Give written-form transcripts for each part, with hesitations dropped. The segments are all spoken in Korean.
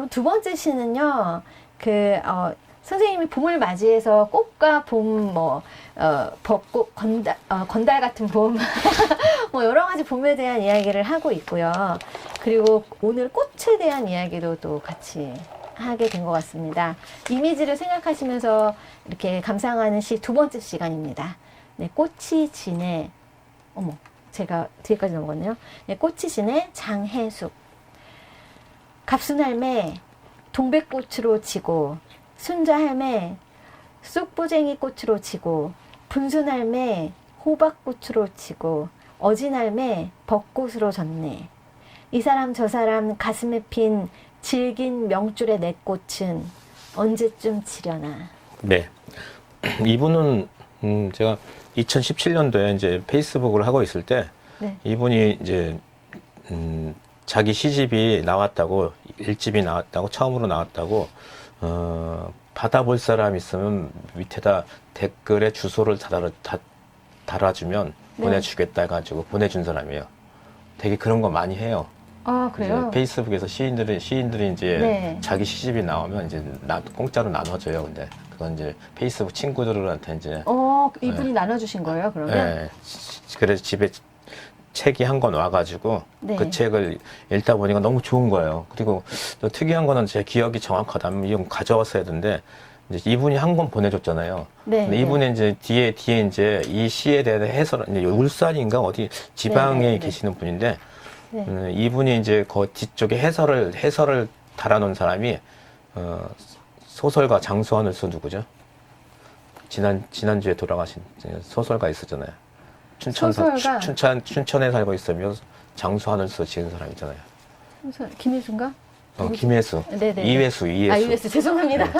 그럼 두 번째 시는요, 선생님이 봄을 맞이해서 꽃과 봄, 벚꽃, 건달 같은 봄, 뭐 여러 가지 봄에 대한 이야기를 하고 있고요. 그리고 오늘 꽃에 대한 이야기도 또 같이 하게 된 것 같습니다. 이미지를 생각하시면서 이렇게 감상하는 시 두 번째 시간입니다. 네, 꽃이 지네, 제가 뒤에까지 넘어갔네요. 네, 꽃이 지네 장해숙. 갑순할매 동백꽃으로 지고, 순자할매 쑥부쟁이 꽃으로 지고, 분순할매 호박꽃으로 지고, 어진할매 벚꽃으로 졌네. 이 사람 저 사람 가슴에 핀 질긴 명줄의 내 꽃은 언제쯤 지려나. 네. 이분은 제가 2017년도에 이제 페이스북을 하고 있을 때 네. 이분이 이제 자기 시집이 나왔다고, 일집이 나왔다고, 처음으로 나왔다고, 받아볼 사람 있으면 밑에다 댓글에 주소를 달아주면 네. 보내주겠다 해가지고 보내준 사람이에요. 되게 그런 거 많이 해요. 아, 그래요? 이제 페이스북에서 시인들이 이제 네. 자기 시집이 나오면 이제 공짜로 나눠줘요. 근데 그건 이제 페이스북 친구들한테 이제 이분이 나눠주신 거예요, 그러면? 네. 그래서 집에 책이 한 권 와가지고 네. 그 책을 읽다 보니까 너무 좋은 거예요. 그리고 또 특이한 거는 제 기억이 정확하다면 이건 가져왔어야 되는데 이제 이분이 한 권 보내줬잖아요. 네. 근데 이분이 이제 뒤에 이제 이 시에 대한 해설, 이제 울산인가 어디 지방에 네, 네, 네. 계시는 분인데 네. 이분이 이제 그 뒤쪽에 해설을 달아놓은 사람이 소설가 장수하늘수 누구죠? 지난주에 돌아가신 소설가 있었잖아요. 소설가? 춘천에 살고 있으며 장수하늘수 지은 사람 있잖아요. 김혜수인가? 김혜수. 네네. 이회수. 이회수. 죄송합니다.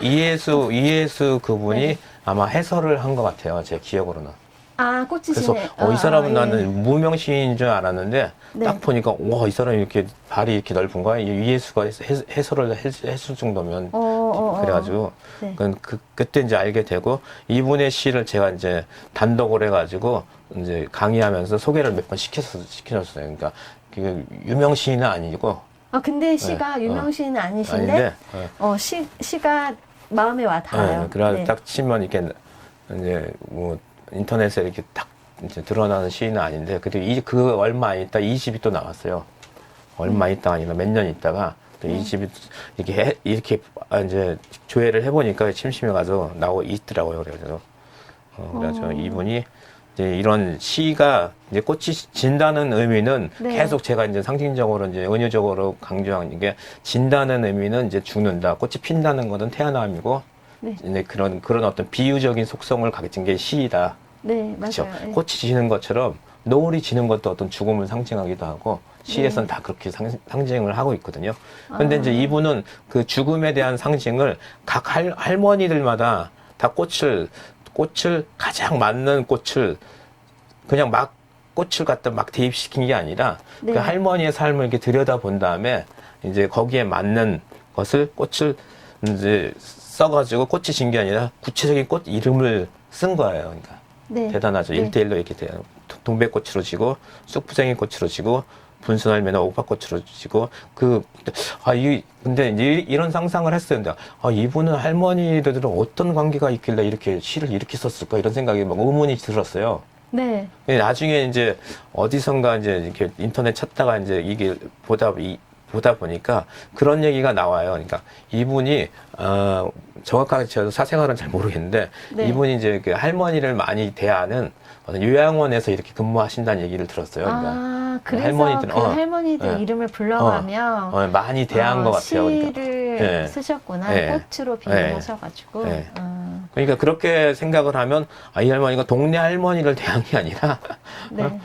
이회수 그분이 아마 해설을 한 것 같아요. 제 기억으로는. 꽃이 그래서 지네. 이 사람은 예. 나는 무명 시인인 줄 알았는데 네. 딱 보니까 와, 이 사람이 이렇게 발이 이렇게 넓은 거야. 이해수가 해설을 했을 정도면 그래가지고 네. 그때 이제 알게 되고 이분의 시를 제가 이제 단독을 해가지고 이제 강의하면서 소개를 몇 번 시켜줬어요. 그러니까 그 유명 시인은 아니고. 근데 시가 유명 시인은 아니신데 아닌데, 시가 마음에 와 닿아요. 그래서 네. 딱 치면 이렇게 이제 뭐 인터넷에 이렇게 딱 이제 드러나는 시인은 아닌데, 그래도 그 얼마 안 있다 이 집이 또 나왔어요. 얼마 있다가 아니라 몇 년 있다가 또 이 집이 이렇게 이제 조회를 해보니까 심심해 가서 나오고 있더라고요. 그래서 이분이 이제 이런 시가 이제 꽃이 진다는 의미는 네. 계속 제가 이제 상징적으로 이제 은유적으로 강조하는 게, 진다는 의미는 이제 죽는다, 꽃이 핀다는 것은 태어남이고, 네. 이제 그런 어떤 비유적인 속성을 가진 게 시이다. 네, 그렇죠. 맞아요. 네. 꽃이 지는 것처럼 노을이 지는 것도 어떤 죽음을 상징하기도 하고, 시에서는 네. 다 그렇게 상징을 하고 있거든요. 근데 이제 이분은 그 죽음에 대한 상징을 각 할머니들마다 다 꽃을 가장 맞는 꽃을 그냥 막 꽃을 갖다 막 대입시킨 게 아니라, 네. 그 할머니의 삶을 이렇게 들여다본 다음에 이제 거기에 맞는 꽃을 이제 써가지고 꽃이 진 게 아니라 구체적인 꽃 이름을 쓴 거예요. 그러니까 네. 대단하죠. 네. 1대1로 이렇게 돼요. 동백꽃으로 지고, 쑥부쟁이 꽃으로 지고, 분순할매는 오박꽃으로 지고, 근데 이런 상상을 했어요. 근데, 이분은 할머니들은 어떤 관계가 있길래 이렇게 시를 이렇게 썼을까? 이런 생각이 막 의문이 들었어요. 네. 근데 나중에 이제 어디선가 이제 이렇게 인터넷 찾다가 이제 이게 보다 보니까 그런 얘기가 나와요. 그러니까 이분이, 정확하게 저도 사생활은 잘 모르겠는데, 네. 이분이 이제 그 할머니를 많이 대하는 어떤 요양원에서 이렇게 근무하신다는 얘기를 들었어요. 그러니까 그래서 할머니들은, 그 할머니들 네. 이름을 불러가며 많이 대한 것 같아요. 시를 그러니까. 네. 쓰셨구나. 네. 꽃으로 비유하셔가지고. 네. 그러니까 그렇게 생각을 하면, 이 할머니가 동네 할머니를 대한 게 아니라, 네.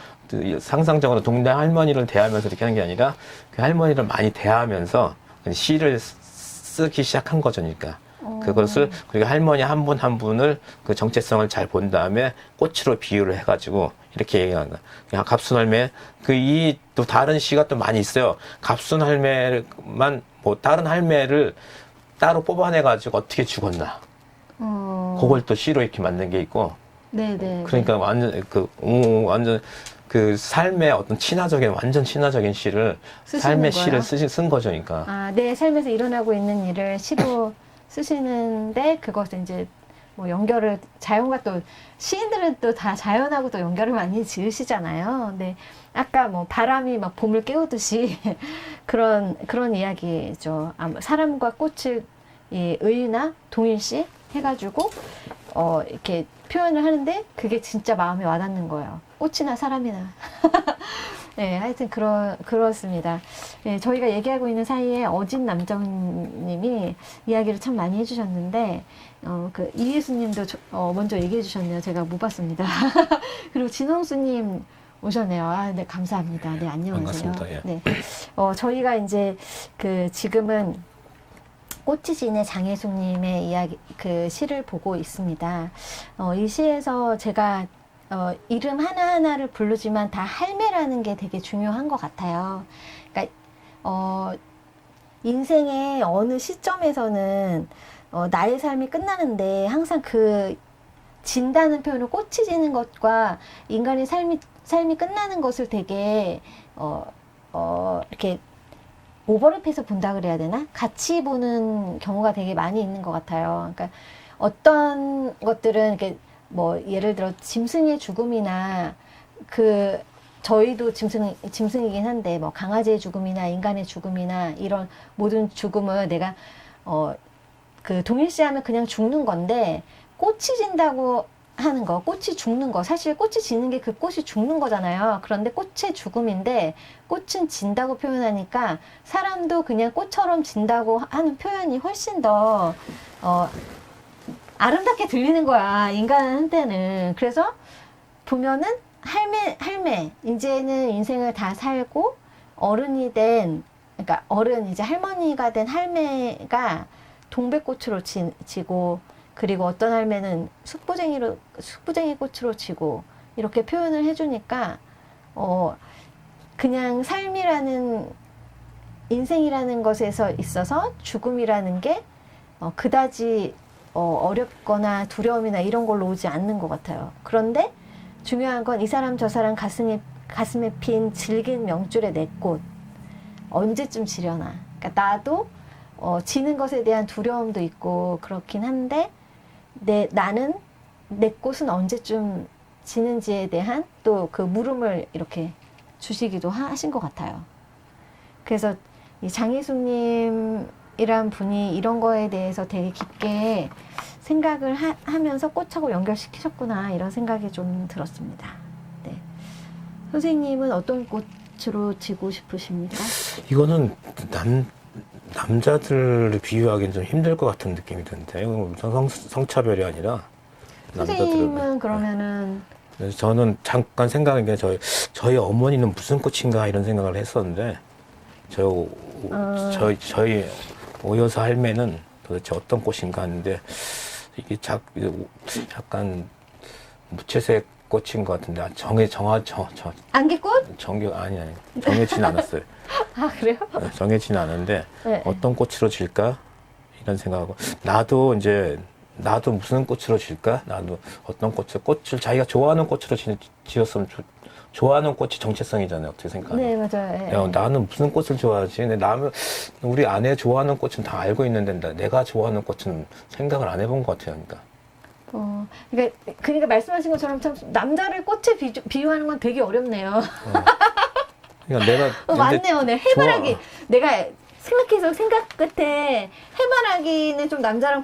상상적으로 동네 할머니를 대하면서 이렇게 하는 게 아니라, 그 할머니를 많이 대하면서 시를 쓰기 시작한 거죠. 그러니까. 그것을, 그리고 할머니 한 분 한 분을 그 정체성을 잘 본 다음에 꽃으로 비유를 해가지고 이렇게 얘기하는 거야. 그냥 갑순할매, 또 다른 시가 또 많이 있어요. 갑순할매만, 다른 할매를 따로 뽑아내가지고 어떻게 죽었나. 그걸 또 시로 이렇게 만든 게 있고. 네네. 그러니까 완전 그 삶의 어떤 완전 친화적인 시를 삶의 거예요? 시를 쓴 거죠, 그러니까. 아, 내 삶에서 일어나고 있는 일을 시로 쓰시는데 그것을 이제 뭐 연결을 자연과 또 시인들은 또 다 자연하고 또 연결을 많이 지으시잖아요. 근데 아까 뭐 바람이 막 봄을 깨우듯이 그런 이야기죠. 사람과 꽃을 이 의나 동일시 해가지고 이렇게 표현을 하는데 그게 진짜 마음에 와닿는 거예요. 꽃이나 사람이나. 네, 하여튼 그렇습니다. 네, 저희가 얘기하고 있는 사이에 어진 남정님이 이야기를 참 많이 해주셨는데, 그 이예수님도 먼저 얘기해 주셨네요. 제가 못 봤습니다. 그리고 진홍수님 오셨네요. 아, 네, 감사합니다. 네, 안녕하세요. 반갑습니다. 예. 네, 저희가 이제 지금은 꽃이진의 장혜숙님의 이야기, 그 시를 보고 있습니다. 이 시에서 제가 이름 하나하나를 부르지만 다 할매라는 게 되게 중요한 것 같아요. 그러니까, 인생의 어느 시점에서는, 나의 삶이 끝나는데 항상 진다는 표현을 꽃이 지는 것과 인간의 삶이 끝나는 것을 되게, 이렇게 오버랩해서 본다 그래야 되나? 같이 보는 경우가 되게 많이 있는 것 같아요. 그러니까 어떤 것들은 이렇게 뭐 예를 들어 짐승의 죽음이나 저희도 짐승이긴 한데 뭐 강아지의 죽음이나 인간의 죽음이나 이런 모든 죽음을 내가 동일시하면 그냥 죽는 건데 꽃이 진다고 하는 거, 꽃이 죽는 거, 사실 꽃이 지는 게 그 꽃이 죽는 거잖아요. 그런데 꽃의 죽음인데 꽃은 진다고 표현하니까 사람도 그냥 꽃처럼 진다고 하는 표현이 훨씬 더 아름답게 들리는 거야, 인간한테는. 그래서 보면은 할매, 이제는 인생을 다 살고 어른이 된, 그러니까 이제 할머니가 된 할매가 동백꽃으로 지고, 그리고 어떤 할매는 숙부쟁이 꽃으로 지고, 이렇게 표현을 해주니까, 그냥 삶이라는, 인생이라는 것에서 있어서 죽음이라는 게, 그다지 어렵거나 두려움이나 이런 걸로 오지 않는 것 같아요. 그런데 중요한 건 이 사람 저 사람 가슴에 핀 질긴 명줄의 내 꽃 언제쯤 지려나. 그러니까 나도 지는 것에 대한 두려움도 있고 그렇긴 한데 나는 내 꽃은 언제쯤 지는지에 대한 또 그 물음을 이렇게 주시기도 하신 것 같아요. 그래서 이 장희숙님이란 분이 이런 거에 대해서 되게 깊게 생각을 하면서 꽃하고 연결시키셨구나, 이런 생각이 좀 들었습니다. 네. 선생님은 어떤 꽃으로 지고 싶으십니까? 이거는 남자들을 비유하기는 좀 힘들 것 같은 느낌이 드는데, 이건 성차별이 아니라 선생님은 그러면은 그래서 저는 잠깐 생각한 게 저희 어머니는 무슨 꽃인가 이런 생각을 했었는데, 저희 오여사 할매는 도대체 어떤 꽃인가 하는데, 이게 약간 무채색 꽃인 것 같은데, 안개꽃? 정해지는 않았어요. 아, 그래요? 정해지는 않았는데, 네. 어떤 꽃으로 질까? 이런 생각하고, 나도 무슨 꽃으로 질까? 나도 어떤 꽃을 자기가 좋아하는 꽃으로 지었으면 좋아하는 꽃이 정체성이잖아요. 어떻게 생각하세요? 네, 맞아요. 네. 야, 나는 무슨 꽃을 좋아하지? 근데 우리 아내 좋아하는 꽃은 다 알고 있는데 내가 좋아하는 꽃은 생각을 안 해본 것 같아요. 그러니까 말씀하신 것처럼 참 남자를 꽃에 비유하는 건 되게 어렵네요. 그러니까 내가 맞네요. 네, 해바라기. 내가 생각 끝에 해바라기는 좀 남자랑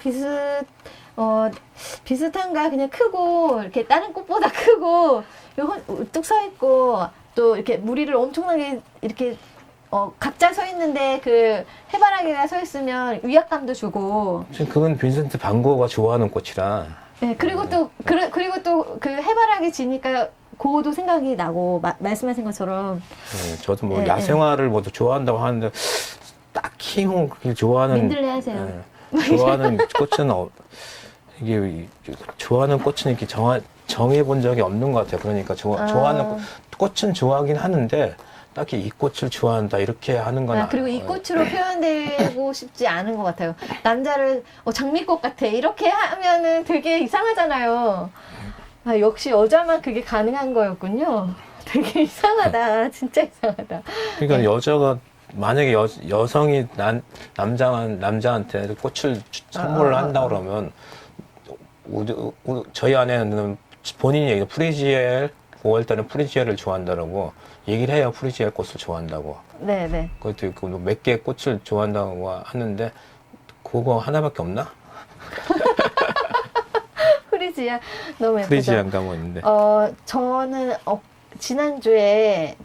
비슷한가? 그냥 크고, 이렇게 다른 꽃보다 크고, 우뚝 서 있고, 또 이렇게 무리를 엄청나게 이렇게, 각자 서 있는데 그 해바라기가 서 있으면 위압감도 주고. 그건 빈센트 반 고흐가 좋아하는 꽃이라. 네, 그리고 또 그 해바라기 지니까 고도 생각이 나고, 말씀하신 것처럼. 네, 저도 뭐 야생화를 모두 좋아한다고 하는데, 딱히 그렇게 좋아하는. 민들레 하세요. 좋아하는 꽃은 이게 좋아하는 꽃은 이렇게 정해본 적이 없는 것 같아요. 그러니까 좋아하는 꽃은 좋아하긴 하는데 딱히 이 꽃을 좋아한다 이렇게 하는 건 그리고 이 꽃으로 표현되고 싶지 않은 것 같아요. 남자를 장미꽃 같아 이렇게 하면은 되게 이상하잖아요. 역시 여자만 그게 가능한 거였군요. 되게 이상하다. 진짜 이상하다. 그러니까 네. 여자가 만약에 여성이 남자한테 꽃을 선물을 한다 그러면 저희 아내는 본인이 얘기 프리지엘 5월달은 프리지엘을 좋아한다라고 얘기를 해요. 프리지엘 꽃을 좋아한다고. 네네. 그것도 있고 몇 개의 꽃을 좋아한다고 하는데 그거 하나밖에 없나? 프리지아 너무 예쁘죠. 프리지안가 뭐 있는데. 저는 지난주에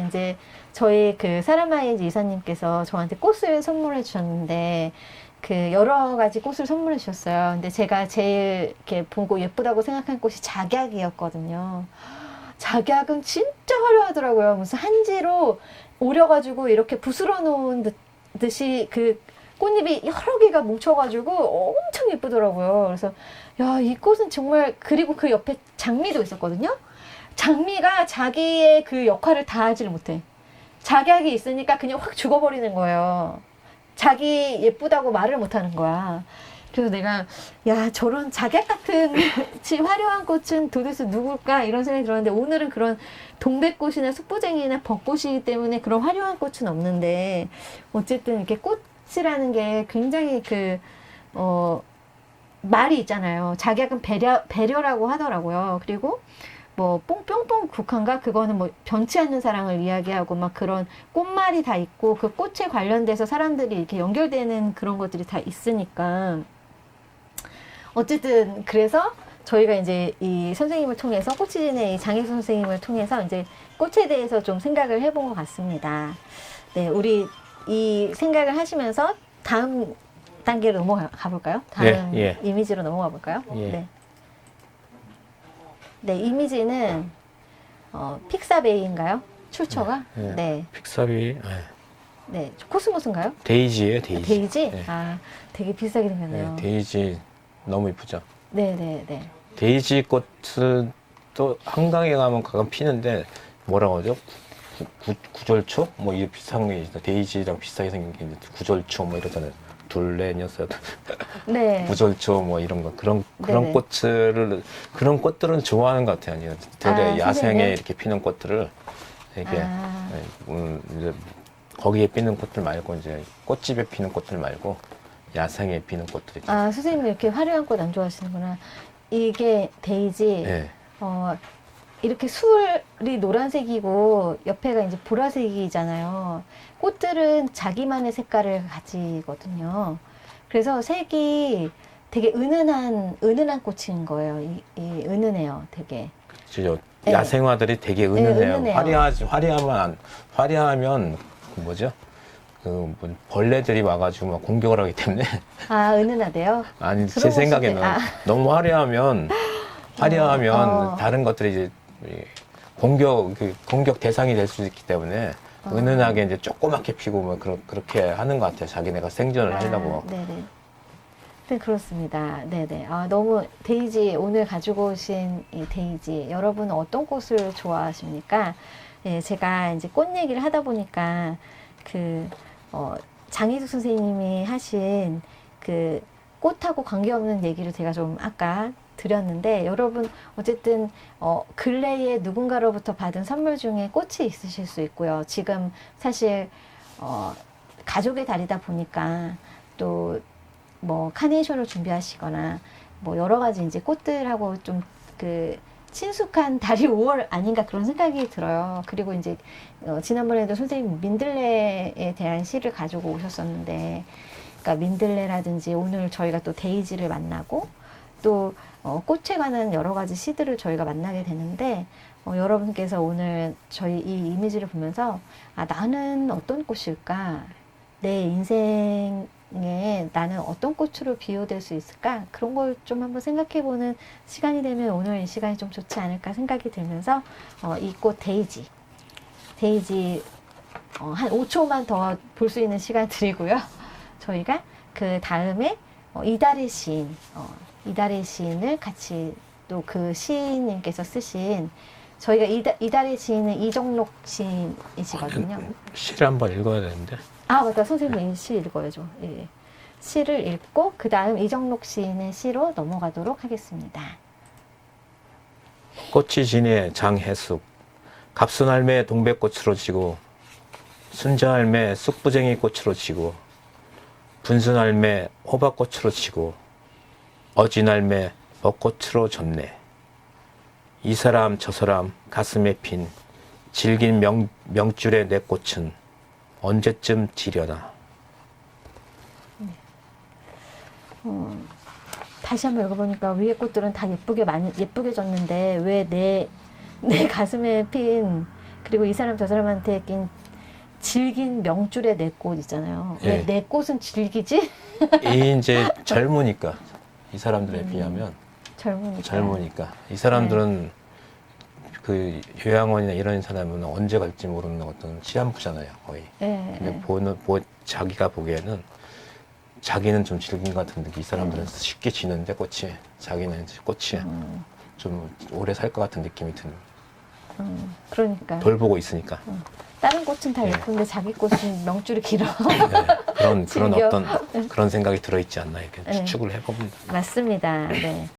이제 저희 그 사라마이즈 이사님께서 저한테 꽃을 선물해 주셨는데 그 여러 가지 꽃을 선물해 주셨어요. 근데 제가 제일 이렇게 보고 예쁘다고 생각한 꽃이 작약이었거든요. 작약은 진짜 화려하더라고요. 무슨 한지로 오려가지고 이렇게 부스러 놓은 듯이 그 꽃잎이 여러 개가 뭉쳐가지고 엄청 예쁘더라고요. 그래서 야, 이 꽃은 정말. 그리고 그 옆에 장미도 있었거든요. 장미가 자기의 그 역할을 다 하지를 못해. 작약이 있으니까 그냥 확 죽어버리는 거예요. 자기 예쁘다고 말을 못하는 거야. 그래서 내가 야, 저런 작약 같은 화려한 꽃은 도대체 누굴까 이런 생각이 들었는데, 오늘은 그런 동백꽃이나 숙부쟁이나 벚꽃이기 때문에 그런 화려한 꽃은 없는데, 어쨌든 이렇게 꽃이라는 게 굉장히 말이 있잖아요. 작약은 배려라고 하더라고요. 그리고 뭐 뽕뽕뽕 국화인가, 그거는 뭐 변치 않는 사랑을 이야기하고 막 그런 꽃말이 다 있고, 그 꽃에 관련돼서 사람들이 이렇게 연결되는 그런 것들이 다 있으니까, 어쨌든 그래서 저희가 이제 이 선생님을 통해서, 꽃치진의 이 장혜수 선생님을 통해서 이제 꽃에 대해서 좀 생각을 해본 것 같습니다. 네, 우리 이 생각을 하시면서 다음 단계로 넘어가 볼까요? 다음 이미지로 넘어가 볼까요? 예. 네. 네, 이미지는 픽사베이인가요? 출처가? 네. 네. 픽사비. 네. 코스모스인가요? 데이지예요, 데이지. 데이지? 네. 아, 되게 비싸게 생겼네요. 네, 데이지 너무 이쁘죠. 네, 네, 네. 데이지 꽃은 또 한강에 가면 가끔 피는데 뭐라고 하죠? 구절초? 뭐 이게 비슷한 게 있어. 데이지랑 비슷하게 생긴 게 있는데 구절초 뭐 이러잖아요. 둘레녀서 네. 구절초 뭐 이런 거 그런 네네. 그런 꽃들은 좋아하는 것 같아요. 아니요. 되레 야생에 선생님? 이렇게 피는 꽃들을 되게 아, 이제 거기에 피는 꽃들 말고 이제 꽃집에 피는 꽃들 말고 야생에 피는 꽃들이 있죠. 아, 선생님 이렇게 화려한 꽃 안 좋아하시는구나. 이게 데이지. 네. 이렇게 술이 노란색이고 옆에가 이제 보라색이잖아요. 꽃들은 자기만의 색깔을 가지거든요. 그래서 색이 되게 은은한 꽃인 거예요. 이 은은해요, 되게. 그죠. 네. 야생화들이 되게 은은해요. 은은해요. 화려하면 그 뭐죠? 뭐 벌레들이 와가지고 막 공격을 하기 때문에 아, 은은하대요? 아니 제 들어볼 수 생각에는 있게- 아. 너무 화려하면 다른 것들이 이제 공격 대상이 될 수 있기 때문에 은은하게 이제 조그맣게 피고 뭐 그렇게 하는 것 같아요. 자기네가 생존을 하려고. 네네. 네, 그렇습니다. 네네. 아, 너무 데이지, 오늘 가지고 오신 이 데이지, 여러분은 어떤 꽃을 좋아하십니까? 네, 제가 이제 꽃 얘기를 하다 보니까 장희숙 선생님이 하신 그 꽃하고 관계없는 얘기를 제가 좀 아까 드렸는데, 여러분 어쨌든 근래에 누군가로부터 받은 선물 중에 꽃이 있으실 수 있고요. 지금 사실 가족의 달이다 보니까 또 뭐 카네이션을 준비하시거나 뭐 여러 가지 이제 꽃들하고 좀 친숙한 달이 5월 아닌가 그런 생각이 들어요. 그리고 이제 지난번에도 선생님 민들레에 대한 시를 가지고 오셨었는데, 그러니까 민들레라든지 오늘 저희가 또 데이지를 만나고 또 꽃에 관한 여러 가지 시들을 저희가 만나게 되는데, 여러분께서 오늘 저희 이 이미지를 보면서 나는 어떤 꽃일까? 내 인생에 나는 어떤 꽃으로 비유될 수 있을까? 그런 걸 좀 한번 생각해보는 시간이 되면 오늘 이 시간이 좀 좋지 않을까 생각이 들면서 이 꽃 데이지 한 5초만 더 볼 수 있는 시간 드리고요. 저희가 그 다음에 이달의 시인 이달의 시인을 같이 또 그 시인님께서 쓰신, 저희가 이달의 시인은 이정록 시인이시거든요. 시를 한번 읽어야 되는데. 아, 맞다. 선생님 시 읽어야죠. 예. 시를 읽고 그 다음 이정록 시인의 시로 넘어가도록 하겠습니다. 꽃이 지네 장해숙 갑순할매 동백꽃으로 지고 순자할매 쑥부쟁이 꽃으로 지고 분순할매 호박꽃으로 지고 어진할매 벚꽃으로 졌네. 이 사람 저 사람 가슴에 핀 질긴 명줄의 내 꽃은 언제쯤 지려나. 다시 한번 읽어보니까 위에 꽃들은 다 예쁘게 졌는데 왜 내 가슴에 핀 그리고 이 사람 저 사람한테 낀 질긴 명줄의 내 꽃 있잖아요. 왜 예. 내 꽃은 질기지? 이 이제 젊으니까 이 사람들에 비하면 젊으니까. 이 사람들은 그 요양원이나 이런 사람은 언제 갈지 모르는 어떤 시한부잖아요 거의. 예, 근데 자기가 보기에는 자기는 좀 질긴 것 같은데 이 사람들은 쉽게 지는데 꽃이 자기는 꽃이 좀 오래 살 것 같은 느낌이 드는. 그러니까 돌보고 있으니까. 다른 꽃은 다 예. 예쁜데 자기 꽃은 명줄이 길어. 네, 그런 즐겨. 어떤 그런 생각이 들어있지 않나 이렇게 네. 추측을 해봅니다. 맞습니다. 네.